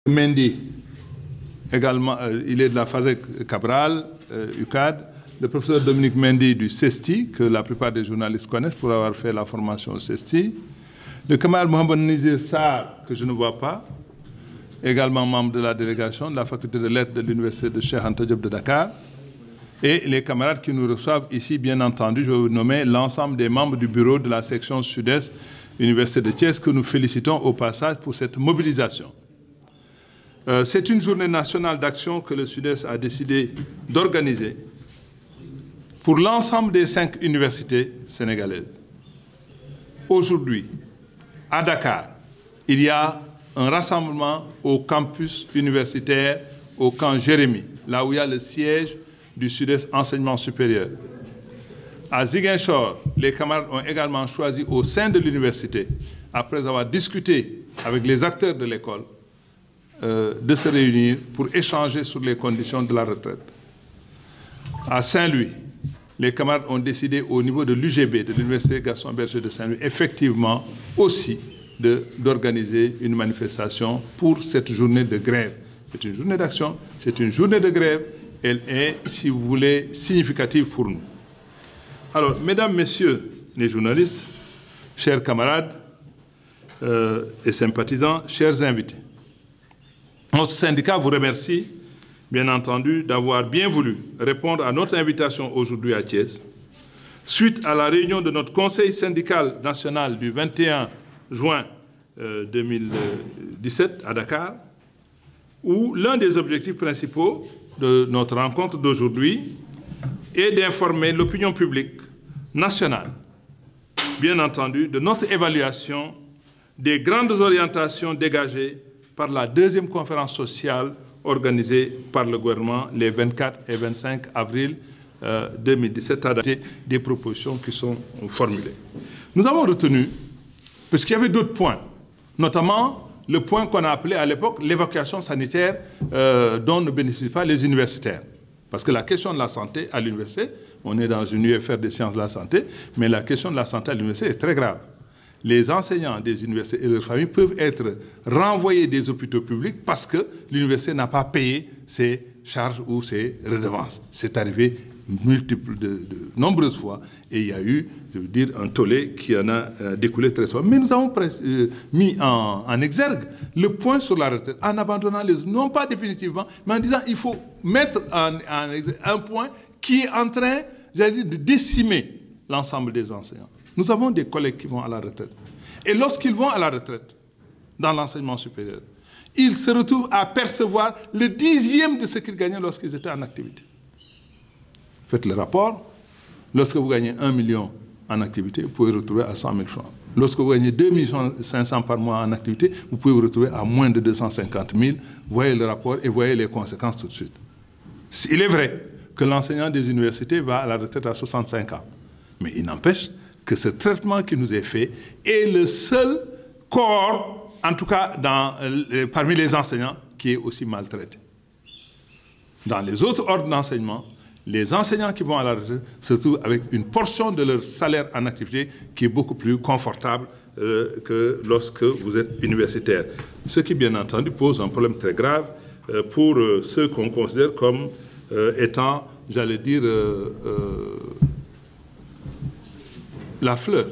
Mendy, également, il est de la FASEC Cabral, UCAD. Le professeur Dominique Mendy du CESTI, que la plupart des journalistes connaissent pour avoir fait la formation au CESTI. Le camarade Mohamed Nizir Sarr, que je ne vois pas, également membre de la délégation de la faculté de lettres de l'université de Cheikh Anta Diop de Dakar. Et les camarades qui nous reçoivent ici, bien entendu, je vais vous nommer l'ensemble des membres du bureau de la section sud-est Université de Thiès, que nous félicitons au passage pour cette mobilisation. C'est une journée nationale d'action que le Sud-Est a décidé d'organiser pour l'ensemble des 5 universités sénégalaises. Aujourd'hui, à Dakar, il y a un rassemblement au campus universitaire, au camp Jérémy, là où il y a le siège du Sud-Est Enseignement Supérieur. À Ziguinchor, les camarades ont également choisi au sein de l'université, après avoir discuté avec les acteurs de l'école, de se réunir pour échanger sur les conditions de la retraite. À Saint-Louis, les camarades ont décidé au niveau de l'UGB, de l'Université Gaston Berger de Saint-Louis, effectivement aussi d'organiser une manifestation pour cette journée de grève. C'est une journée d'action, c'est une journée de grève, elle est, si vous voulez, significative pour nous. Alors, mesdames, messieurs les journalistes, chers camarades et sympathisants, chers invités, notre syndicat vous remercie, bien entendu, d'avoir bien voulu répondre à notre invitation aujourd'hui à Thiès, suite à la réunion de notre conseil syndical national du 21 juin 2017 à Dakar, où l'un des objectifs principaux de notre rencontre d'aujourd'hui est d'informer l'opinion publique nationale, bien entendu, de notre évaluation des grandes orientations dégagées par la deuxième conférence sociale organisée par le gouvernement les 24 et 25 avril 2017 à dater des propositions qui sont formulées. Nous avons retenu, parce qu'il y avait d'autres points, notamment le point qu'on a appelé à l'époque l'évacuation sanitaire dont ne bénéficient pas les universitaires. Parce que la question de la santé à l'université, on est dans une UFR des sciences de la santé, mais la question de la santé à l'université est très grave. Les enseignants des universités et leurs familles peuvent être renvoyés des hôpitaux publics parce que l'université n'a pas payé ses charges ou ses redevances. C'est arrivé de nombreuses fois et il y a eu, je veux dire, un tollé qui en a découlé très souvent. Mais nous avons mis en exergue le point sur la retraite en abandonnant les autres, non pas définitivement, mais en disant qu'il faut mettre en exergue un point qui est en train, j'allais dire, de décimer l'ensemble des enseignants. Nous avons des collègues qui vont à la retraite. Et lorsqu'ils vont à la retraite, dans l'enseignement supérieur, ils se retrouvent à percevoir le 10e de ce qu'ils gagnaient lorsqu'ils étaient en activité. Faites le rapport. Lorsque vous gagnez 1 million en activité, vous pouvez vous retrouver à 100 000 francs. Lorsque vous gagnez 2 500 par mois en activité, vous pouvez vous retrouver à moins de 250 000. Voyez le rapport et voyez les conséquences tout de suite. Il est vrai que l'enseignant des universités va à la retraite à 65 ans. Mais il n'empêche que ce traitement qui nous est fait est le seul corps, en tout cas parmi les enseignants, qui est aussi maltraité. Dans les autres ordres d'enseignement, les enseignants qui vont à la retraite se trouvent avec une portion de leur salaire en activité qui est beaucoup plus confortable que lorsque vous êtes universitaire. Ce qui, bien entendu, pose un problème très grave pour ceux qu'on considère comme étant, j'allais dire, la fleur.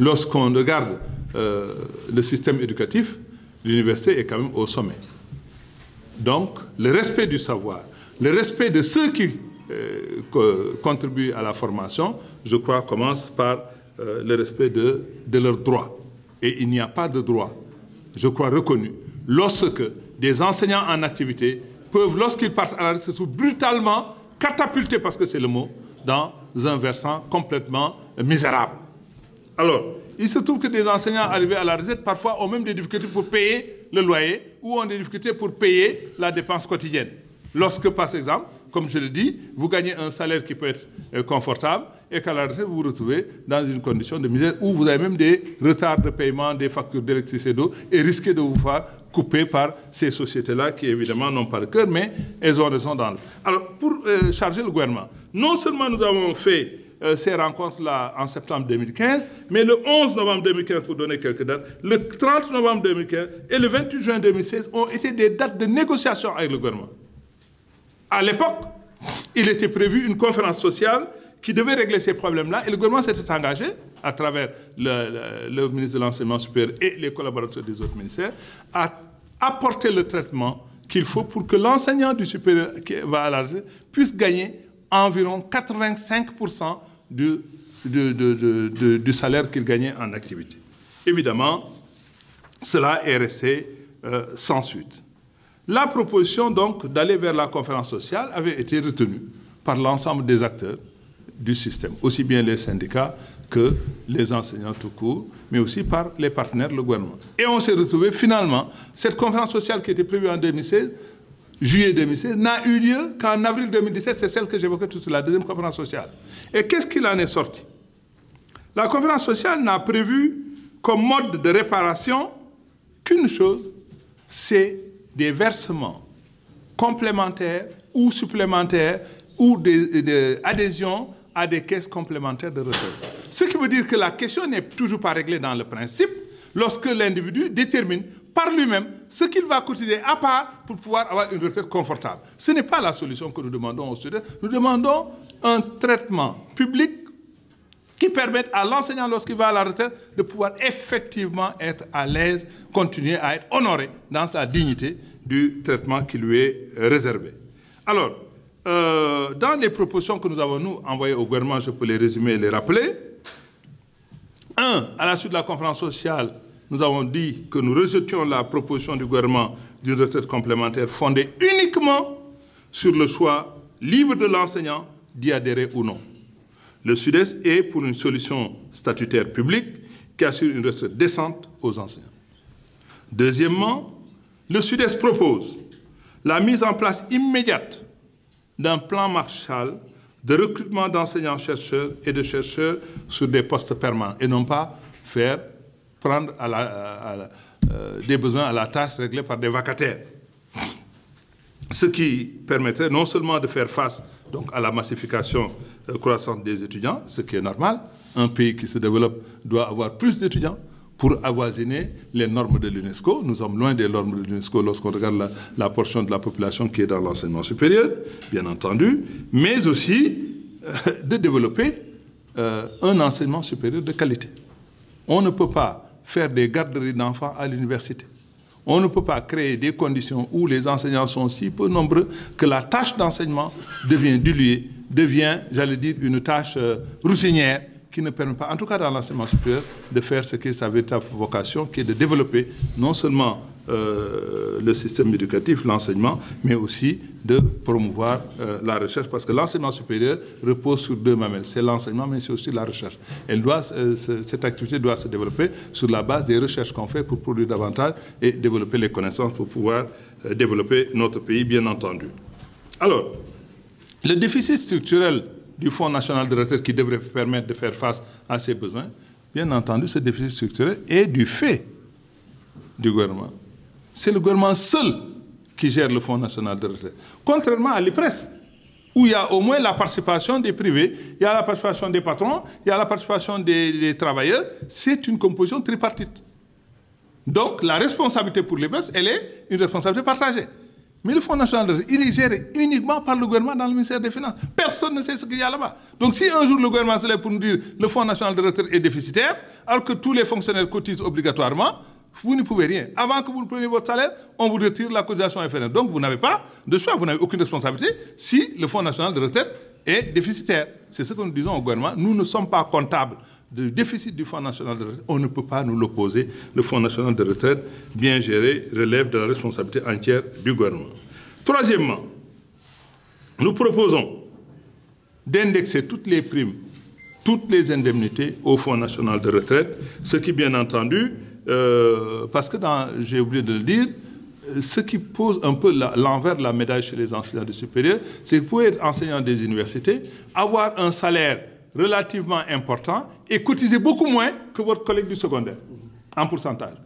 Lorsqu'on regarde le système éducatif, l'université est quand même au sommet. Donc, le respect du savoir, le respect de ceux qui contribuent à la formation, je crois, commence par le respect de leurs droits. Et il n'y a pas de droit, je crois, reconnu, lorsque des enseignants en activité peuvent, lorsqu'ils partent à la retraite, se trouvent brutalement catapultés, parce que c'est le mot, dans un versant complètement misérable. Alors, il se trouve que des enseignants arrivés à la retraite, parfois, ont même des difficultés pour payer le loyer ou ont des difficultés pour payer la dépense quotidienne. Lorsque, par exemple, comme je le dis, vous gagnez un salaire qui peut être confortable et qu'à la retraite, vous vous retrouvez dans une condition de misère où vous avez même des retards de paiement des factures d'électricité et d'eau et risquez de vous faire couper par ces sociétés-là qui, évidemment, n'ont pas de cœur, mais elles ont raison dans le... Alors, pour charger le gouvernement, non seulement nous avons fait ces rencontres-là en septembre 2015, mais le 11 novembre 2015, pour donner quelques dates, le 30 novembre 2015 et le 28 juin 2016 ont été des dates de négociation avec le gouvernement. À l'époque, il était prévu une conférence sociale qui devait régler ces problèmes-là, et le gouvernement s'était engagé, à travers le ministre de l'Enseignement supérieur et les collaborateurs des autres ministères, à apporter le traitement qu'il faut pour que l'enseignant du supérieur qui va à la retraite puisse gagner environ 85% du salaire qu'il gagnait en activité. Évidemment, cela est resté sans suite. La proposition donc d'aller vers la conférence sociale avait été retenue par l'ensemble des acteurs du système, aussi bien les syndicats que les enseignants tout court, mais aussi par les partenaires, le gouvernement. Et on s'est retrouvé finalement, cette conférence sociale qui était prévue en 2016, juillet 2016, n'a eu lieu qu'en avril 2017, c'est celle que j'évoquais tout à l'heure, la deuxième conférence sociale. Et qu'est-ce qu'il en est sorti? La conférence sociale n'a prévu comme mode de réparation qu'une chose, c'est des versements complémentaires ou supplémentaires ou des adhésions à des caisses complémentaires de retraite. Ce qui veut dire que la question n'est toujours pas réglée dans le principe lorsque l'individu détermine par lui-même ce qu'il va cotiser à part pour pouvoir avoir une retraite confortable. Ce n'est pas la solution que nous demandons aux students. Nous demandons un traitement public qui permette à l'enseignant, lorsqu'il va à la retraite, de pouvoir effectivement être à l'aise, continuer à être honoré dans la dignité du traitement qui lui est réservé. Alors, dans les propositions que nous avons, nous, envoyées au gouvernement, je peux les résumer et les rappeler. À la suite de la conférence sociale, nous avons dit que nous rejetions la proposition du gouvernement d'une retraite complémentaire fondée uniquement sur le choix libre de l'enseignant d'y adhérer ou non. Le Sud-Est est pour une solution statutaire publique qui assure une retraite décente aux enseignants. Deuxièmement, le Sud-Est propose la mise en place immédiate d'un plan Marshall de recrutement d'enseignants-chercheurs et de chercheurs sur des postes permanents et non pas prendre des besoins à la tâche réglés par des vacataires. Ce qui permettrait non seulement de faire face donc, à la massification croissante des étudiants, ce qui est normal, un pays qui se développe doit avoir plus d'étudiants pour avoisiner les normes de l'UNESCO. Nous sommes loin des normes de l'UNESCO lorsqu'on regarde la portion de la population qui est dans l'enseignement supérieur, bien entendu, mais aussi de développer un enseignement supérieur de qualité. On ne peut pas faire des garderies d'enfants à l'université. On ne peut pas créer des conditions où les enseignants sont si peu nombreux que la tâche d'enseignement devient diluée, devient, j'allais dire, une tâche routinière qui ne permet pas, en tout cas dans l'enseignement supérieur, de faire ce qui est sa véritable vocation, qui est de développer non seulement le système éducatif, l'enseignement, mais aussi de promouvoir la recherche, parce que l'enseignement supérieur repose sur deux mamelles. C'est l'enseignement, mais c'est aussi la recherche. Cette activité doit se développer sur la base des recherches qu'on fait pour produire davantage et développer les connaissances pour pouvoir développer notre pays, bien entendu. Alors, le déficit structurel du Fonds national de retraite qui devrait permettre de faire face à ces besoins, bien entendu, ce déficit structurel est du fait du gouvernement. C'est le gouvernement seul qui gère le Fonds national de retraite. Contrairement à l'IPRES, où il y a au moins la participation des privés, il y a la participation des patrons, il y a la participation des travailleurs, c'est une composition tripartite. Donc, la responsabilité pour l'IPRES, elle est une responsabilité partagée. Mais le Fonds national de retraite, il est géré uniquement par le gouvernement dans le ministère des Finances. Personne ne sait ce qu'il y a là-bas. Donc si un jour le gouvernement se lève pour nous dire que le Fonds national de retraite est déficitaire, alors que tous les fonctionnaires cotisent obligatoirement, vous ne pouvez rien. Avant que vous ne preniez votre salaire, on vous retire la cotisation FNR. Donc vous n'avez pas de choix, vous n'avez aucune responsabilité si le Fonds national de retraite est déficitaire. C'est ce que nous disons au gouvernement. Nous ne sommes pas comptables du déficit du Fonds national de retraite. On ne peut pas nous l'opposer. Le Fonds national de retraite, bien géré, relève de la responsabilité entière du gouvernement. Troisièmement, nous proposons d'indexer toutes les primes, toutes les indemnités au Fonds national de retraite, ce qui, bien entendu, parce que j'ai oublié de le dire, ce qui pose un peu l'envers de la médaille chez les enseignants du supérieur, c'est que vous pouvez être enseignant des universités, avoir un salaire relativement important et cotiser beaucoup moins que votre collègue du secondaire, en pourcentage.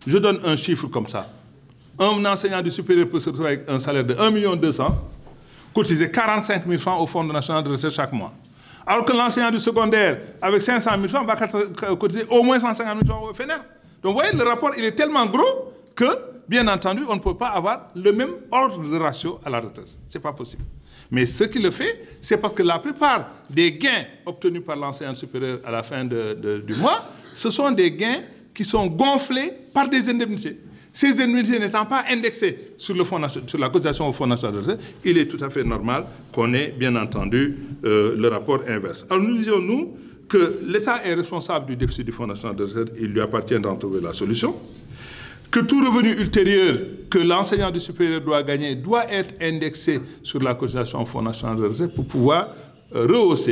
Je donne un chiffre comme ça. Un enseignant du supérieur peut se retrouver avec un salaire de 1 200 000, cotiser 45 000 francs au Fonds national de retraite chaque mois. Alors que l'enseignant du secondaire, avec 500 000 francs, va cotiser au moins 150 000 francs au FNR. Donc vous voyez, le rapport, il est tellement gros que, bien entendu, on ne peut pas avoir le même ordre de ratio à la retraite. Ce n'est pas possible. Mais ce qui le fait, c'est parce que la plupart des gains obtenus par l'enseignant supérieur à la fin du mois, ce sont des gains qui sont gonflés par des indemnités. Ces indemnités n'étant pas indexées sur la cotisation au Fonds national de retraite, il est tout à fait normal qu'on ait, bien entendu, le rapport inverse. Alors nous disons, nous, que l'État est responsable du déficit du Fonds national de retraite, il lui appartient d'en trouver la solution, que tout revenu ultérieur que l'enseignant du supérieur doit gagner doit être indexé sur la cotisation au Fonds national de retraite pour pouvoir rehausser